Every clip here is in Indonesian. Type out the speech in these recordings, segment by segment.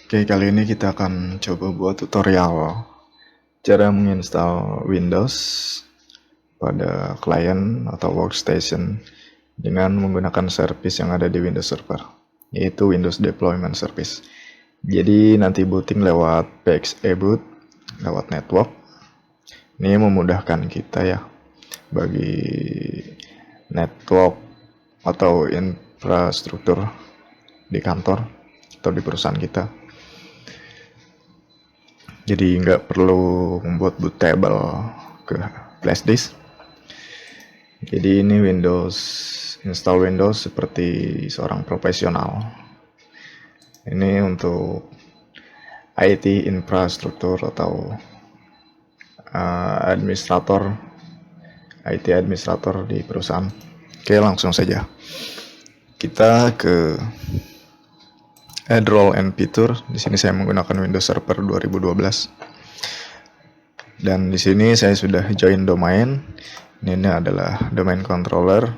Oke, kali ini kita akan coba buat tutorial cara menginstal Windows pada klien atau workstation dengan menggunakan service yang ada di Windows Server, yaitu Windows Deployment Service. Jadi nanti booting lewat PXE boot, lewat network. Ini memudahkan kita ya bagi network atau infrastruktur di kantor atau di perusahaan kita. Jadi nggak perlu membuat bootable ke flash disk. Jadi ini install Windows seperti seorang profesional. Ini untuk IT infrastruktur atau IT administrator di perusahaan. Oke, langsung saja kita ke Add Role and Feature. Di sini saya menggunakan Windows Server 2012. Dan di sini saya sudah join domain. Ini adalah domain controller.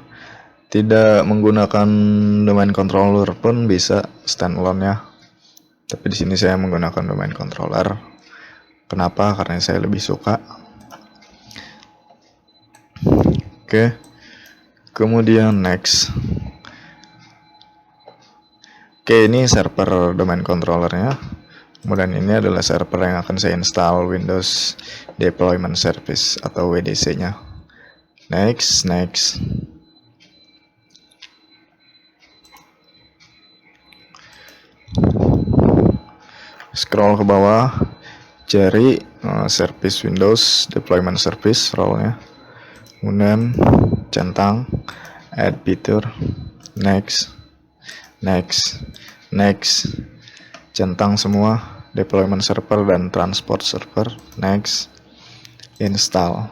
Tidak menggunakan domain controller pun bisa standalone ya. Tapi di sini saya menggunakan domain controller. Kenapa? Karena saya lebih suka. Oke. Kemudian next. Oke, ini server domain controllernya. Kemudian ini adalah server yang akan saya install Windows Deployment Service atau WDC-nya. Next. Scroll ke bawah, cari service Windows Deployment Service role-nya. Kemudian centang add feature, next, centang semua deployment server dan transport server, next, install.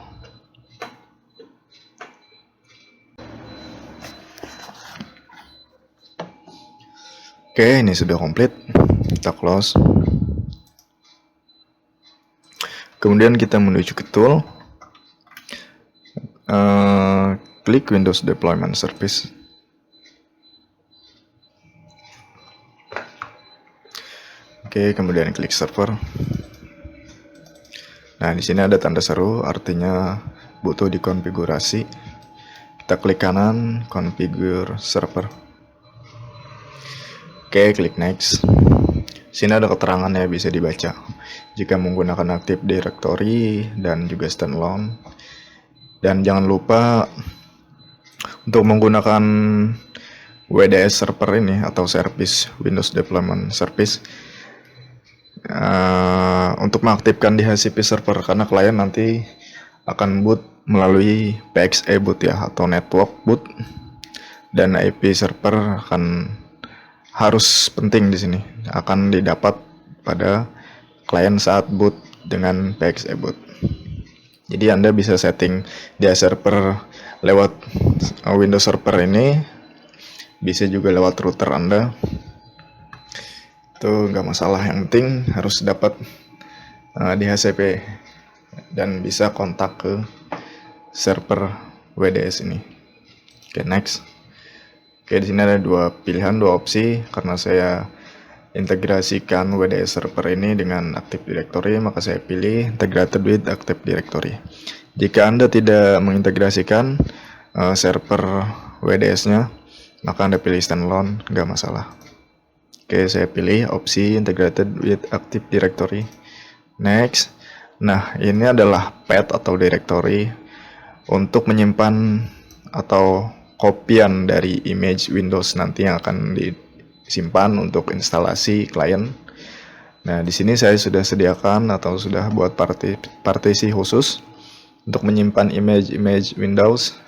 Oke, ini sudah komplit. Kita close. Kemudian kita menuju ke tool. Klik Windows Deployment Service. Oke, kemudian klik server. Nah, di sini ada tanda seru, artinya butuh dikonfigurasi. Kita klik kanan, configure server. Oke, klik next. Sini ada keterangannya, bisa dibaca. Jika menggunakan Active Directory dan juga standalone. Dan jangan lupa untuk menggunakan WDS server ini atau service Windows Deployment Service untuk mengaktifkan di HCP server, karena klien nanti akan boot melalui PXE boot ya atau network boot, dan IP server harus penting di sini, akan didapat pada klien saat boot dengan PXE boot. Jadi Anda bisa setting dia server lewat Windows Server ini, bisa juga lewat router Anda. Itu nggak masalah, yang penting harus dapat di HCP dan bisa kontak ke server WDS ini. Oke, next. Oke, di sini ada dua pilihan, dua opsi. Karena saya integrasikan WDS server ini dengan Active Directory, maka saya pilih Integrated with Active Directory. Jika Anda tidak mengintegrasikan server WDS-nya, maka Anda pilih standalone, nggak masalah. Oke, saya pilih opsi Integrated with Active Directory. Next. Nah, ini adalah path atau directory untuk menyimpan atau kopian dari image Windows nanti yang akan disimpan untuk instalasi klien. Nah, di sini saya sudah sediakan atau sudah buat partisi khusus untuk menyimpan image Windows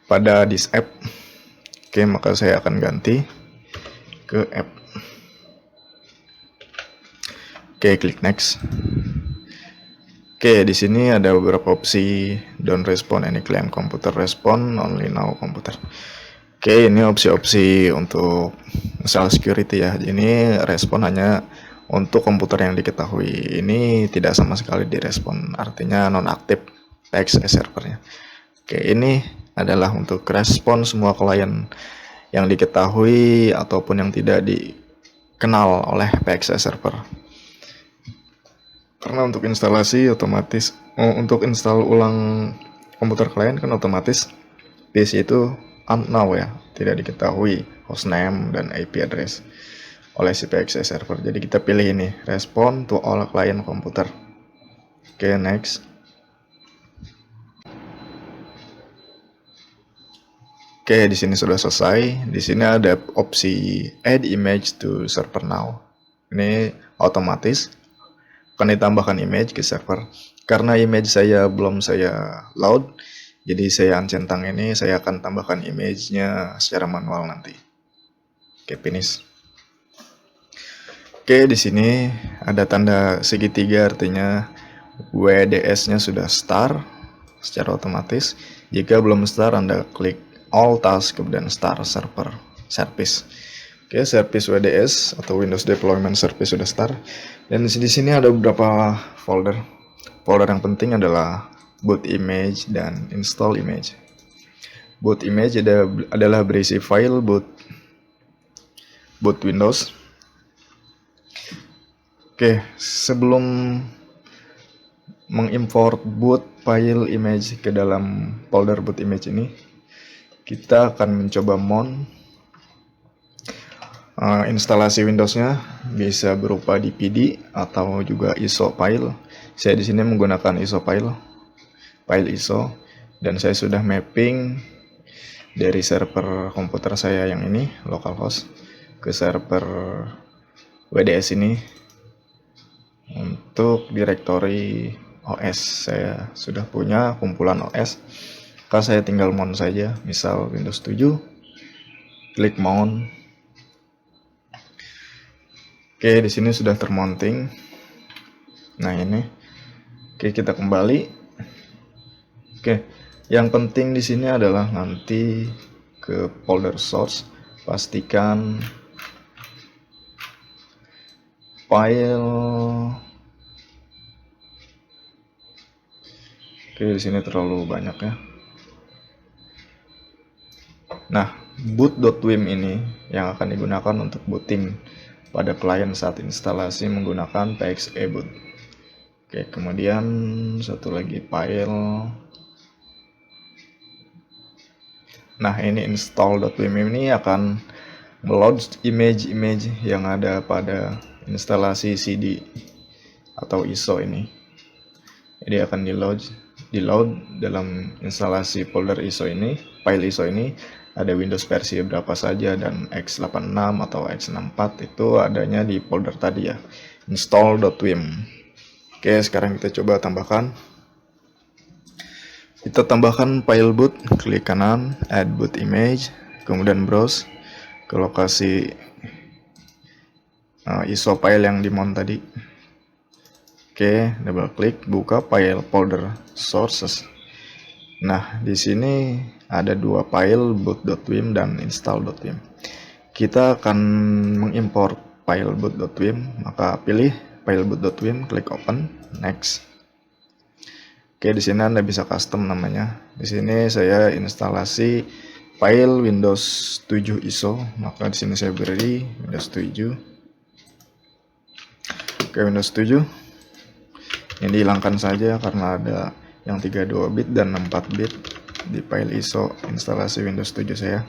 pada disk app. Oke, maka saya akan ganti ke app. Oke, klik next. Oke, di sini ada beberapa opsi. Don't respond any client computer, respond only now computer. Oke, ini opsi-opsi untuk masalah security ya. Ini respon hanya untuk komputer yang diketahui. Ini tidak sama sekali direspon, artinya nonaktif PXE servernya. Oke, ini adalah untuk respon semua klien yang diketahui ataupun yang tidak kenal oleh PXE server. Karena untuk instalasi otomatis, untuk install ulang komputer klien kan otomatis PC itu unknown ya, tidak diketahui hostname dan IP address oleh si PXE server. Jadi kita pilih ini, respond to all client komputer. Oke, next. Oke, di sini sudah selesai. Di sini ada opsi add image to server now. Ini otomatis akan ditambahkan image ke server. Karena image saya belum saya load, jadi saya uncentang ini, saya akan tambahkan image-nya secara manual nanti. Oke, finish. Oke, di sini ada tanda segitiga, artinya WDS-nya sudah start secara otomatis. Jika belum start, Anda klik all task kemudian start server service. Oke, service WDS atau Windows Deployment Service sudah start. Dan di sini ada beberapa folder. Folder yang penting adalah boot image dan install image. Boot image adalah berisi file boot Windows. Oke, sebelum mengimport boot file image ke dalam folder boot image ini, kita akan mencoba mount instalasi Windows-nya, bisa berupa DPD atau juga ISO file. Saya di sini menggunakan ISO file ISO, dan saya sudah mapping dari server komputer saya yang ini localhost ke server WDS ini untuk direktori OS. Saya sudah punya kumpulan OS, maka saya tinggal mount saja, misal Windows 7, klik mount. Oke, di sini sudah termounting. Nah, ini. Oke, kita kembali. Oke, yang penting di sini adalah nanti ke folder source, pastikan file. Oke, di sini terlalu banyak ya. Nah, boot.wim ini yang akan digunakan untuk booting pada klien saat instalasi menggunakan PXE boot. Oke, kemudian satu lagi file. Nah, ini install.wim ini akan meload image yang ada pada instalasi CD atau ISO ini. Jadi akan di-load dalam instalasi folder ISO ini, file ISO ini. Ada Windows versi berapa saja dan x86 atau x64 itu adanya di folder tadi ya, install.wim. Oke, sekarang kita coba tambahkan. Kita tambahkan file boot, klik kanan, add boot image, kemudian browse ke lokasi ISO file yang dimount tadi. Oke, double klik, buka file folder sources. Nah, di sini ada dua file, boot.wim dan install.wim. Kita akan mengimport file boot.wim, maka pilih file boot.wim, klik open, next. Oke, di sini Anda bisa custom namanya. Di sini saya instalasi file Windows 7 ISO, maka di sini saya beri Windows 7. Oke, Windows 7. Ini dihilangkan saja karena ada yang 32 bit dan 64 bit di file ISO instalasi Windows 7 saya.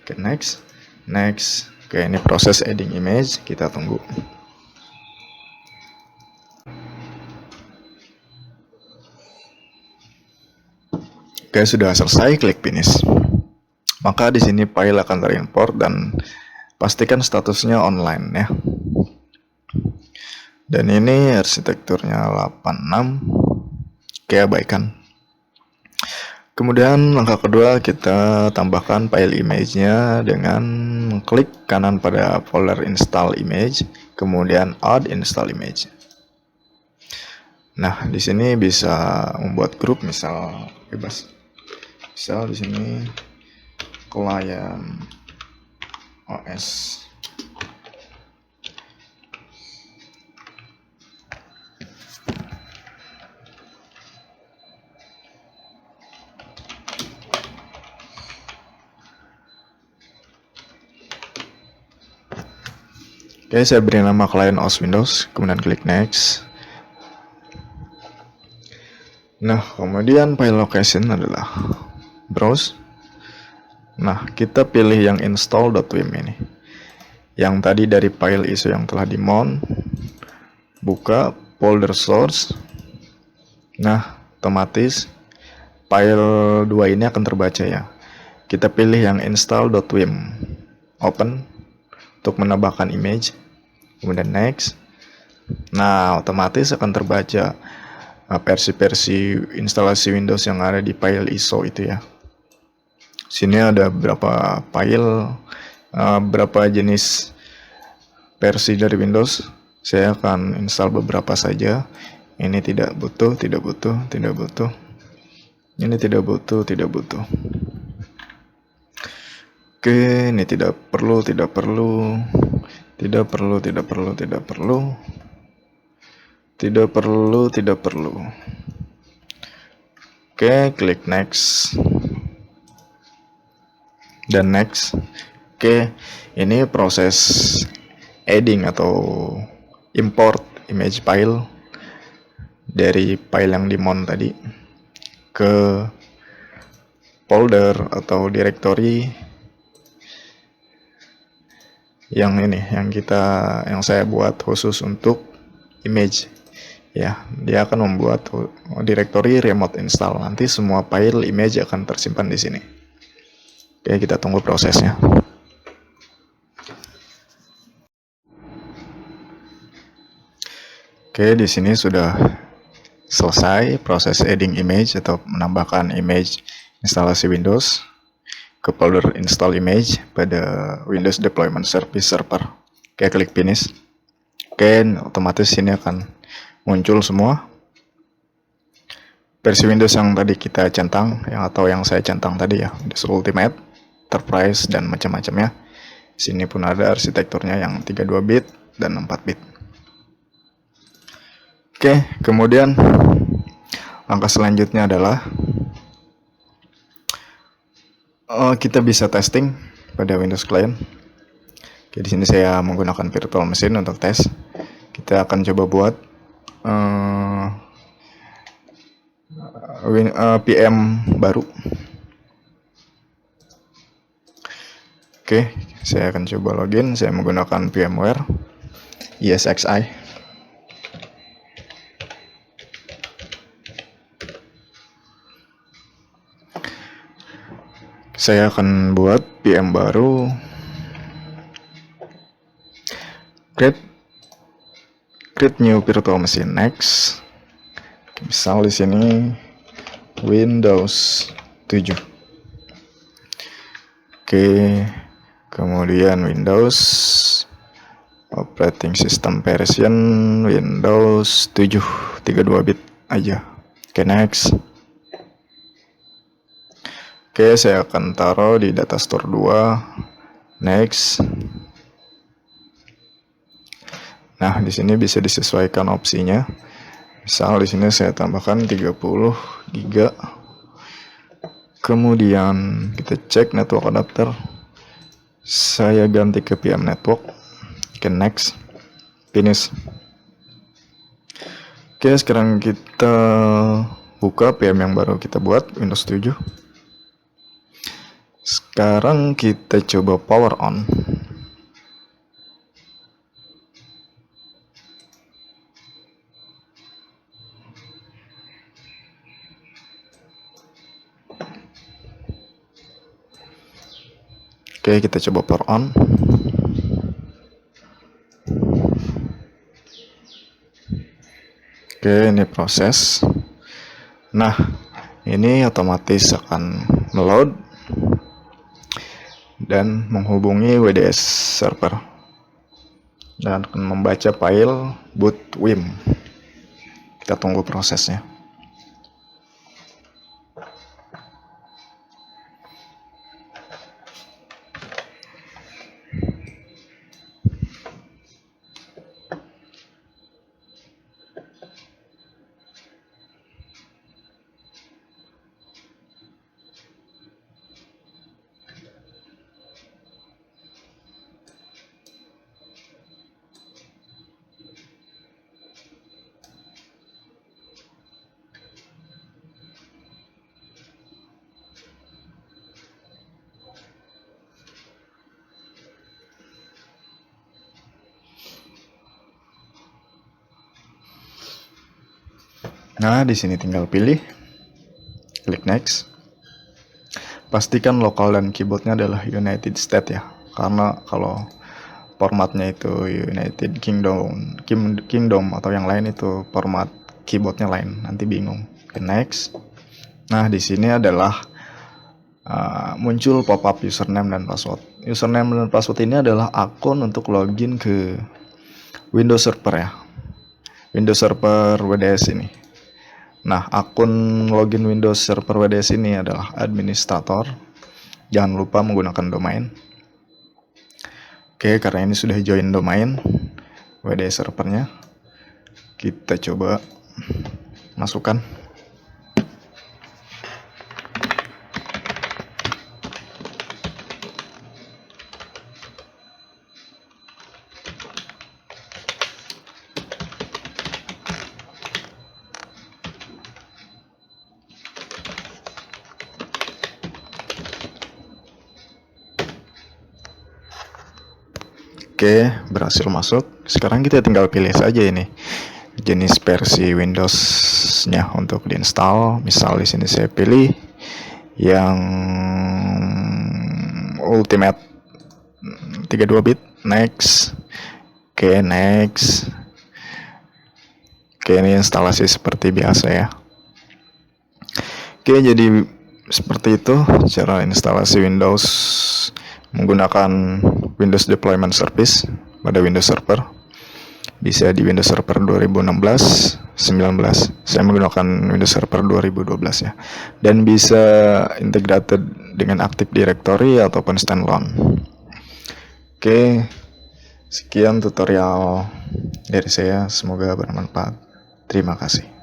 Oke, next. Oke, ini proses adding image, kita tunggu. Oke, sudah selesai, klik finish. Maka di sini file akan terimport dan pastikan statusnya online ya. Dan ini arsitekturnya 86. Oke, abaikan. Kemudian langkah kedua, kita tambahkan file image-nya dengan mengklik kanan pada folder install image, kemudian add install image. Nah, di sini bisa membuat grup, misal bebas. Misal di sini klien OS. Oke, saya beri nama client OS Windows, kemudian klik next. Nah, kemudian file location adalah browse. Nah, kita pilih yang install.wim ini. Yang tadi dari file ISO yang telah dimount, buka folder source. Nah, otomatis file 2 ini akan terbaca ya. Kita pilih yang install.wim. Open untuk menambahkan image. Kemudian next. Nah, otomatis akan terbaca versi-versi instalasi Windows yang ada di file ISO itu ya. Sini ada beberapa file, berapa jenis versi dari Windows. Saya akan install beberapa saja. Ini tidak butuh, tidak butuh, tidak butuh. Ini tidak butuh, tidak butuh. Oke, ini tidak perlu, tidak perlu. Tidak perlu, tidak perlu, tidak perlu. Tidak perlu, tidak perlu. Oke, klik next. Dan next. Oke, ini proses adding atau import image file dari file yang dimount tadi ke folder atau directory yang ini, yang saya buat khusus untuk image. Ya, dia akan membuat directory remote install. Nanti semua file image akan tersimpan di sini. Oke, kita tunggu prosesnya. Oke, di sini sudah selesai proses adding image atau menambahkan image instalasi Windows ke folder install image pada Windows Deployment Service Server. Oke, klik finish. Oke, otomatis ini akan muncul semua versi Windows yang tadi kita centang, yang saya centang tadi ya, Windows Ultimate, Enterprise, dan macam-macamnya. Sini pun ada arsitekturnya yang 32 bit dan 4 bit. Oke, kemudian langkah selanjutnya adalah kita bisa testing pada Windows Client. Oke, di sini saya menggunakan virtual machine untuk tes. Kita akan coba buat PM baru. Oke, saya akan coba login. Saya menggunakan VMware ESXi. Saya akan buat PM baru. Create new virtual machine. Next. Misal di sini Windows 7. Oke, kemudian Windows operating system version Windows 7 32 bit aja. Oke, next. Oke, saya akan taruh di datastore 2. Next. Nah, di sini bisa disesuaikan opsinya. Misal di sini saya tambahkan 30 GB. Kemudian kita cek network adapter. Saya ganti ke PM network. Oke, next. Finish. Oke, sekarang kita buka PM yang baru kita buat, Windows 7. Sekarang kita coba power on. Oke, kita coba power on. Oke, ini proses. Nah, ini otomatis akan meload dan menghubungi WDS server dan akan membaca file boot WIM. Kita tunggu prosesnya. Nah, di sini tinggal pilih, klik next. Pastikan lokal dan keyboardnya adalah United States ya, karena kalau formatnya itu United Kingdom atau yang lain itu format keyboardnya lain, nanti bingung. Ke next. Nah, di sini adalah muncul pop-up username dan password. Username dan password ini adalah akun untuk login ke Windows Server ya, Windows Server WDS ini. Nah, akun login Windows Server WDS ini adalah administrator. Jangan lupa menggunakan domain. Oke, karena ini sudah join domain WDS servernya, kita coba masukkan. Oke, berhasil masuk. Sekarang kita tinggal pilih saja ini jenis versi Windows-nya untuk diinstal. Misal di sini saya pilih yang Ultimate 32 bit. Next. Oke, next. Oke, ini instalasi seperti biasa ya. Oke, jadi seperti itu cara instalasi Windows menggunakan Windows Deployment Service pada Windows Server. Bisa di Windows Server 2016, 19. Saya menggunakan Windows Server 2012 ya. Dan bisa integrated dengan Active Directory ataupun standalone. Oke, sekian tutorial dari saya. Semoga bermanfaat. Terima kasih.